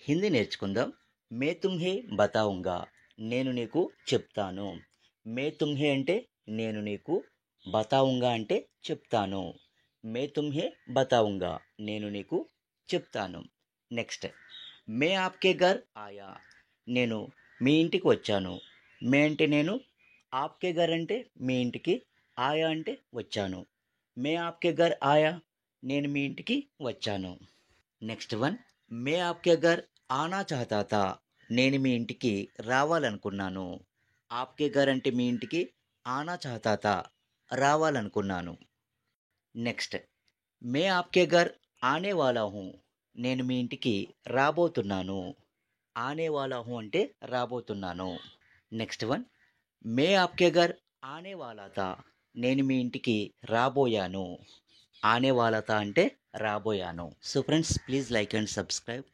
హిందీ నేర్చుకుందాం. మే తుమ్హే బతాऊंगा, నేను నీకు చెప్తాను. మే తుమ్హే అంటే నేను నీకు, బతాऊंगा అంటే చెప్తాను. మే తుమ్హే బతాऊंगा, నేను నీకు చెప్తాను. నెక్స్ట్, మే ఆప్కే ఘర్ ఆయా, నేను మీ ఇంటికి వచ్చాను. మే అంటే నేను, ఆప్కే ఘర్ అంటే మీ ఇంటికి, ఆయా అంటే వచ్చాను. మే ఆప్కే ఘర్ ఆయా, నేను మీ ఇంటికి వచ్చాను. నెక్స్ట్ వన్, మే ఆప్కే ఘర్ ఆనా చాహతా థా, నేను మీ ఇంటికి రావాలనుకున్నాను. ఆప్కే ఘర్ అంటే మీ ఇంటికి, ఆనా చాహతా థా రావాలనుకున్నాను. నెక్స్ట్, మే ఆప్కే ఘర్ ఆనే వాలా హూ, నేను మీ ఇంటికి రాబోతున్నాను. ఆనే వాలా హూ అంటే రాబోతున్నాను. నెక్స్ట్ వన్, మే ఆప్కే ఘర్ ఆనే వాలా థా, నేను మీ ఇంటికి రాబోయాను. ఆనే వాలా థా అంటే రాబోయాను. So friends, please like and subscribe.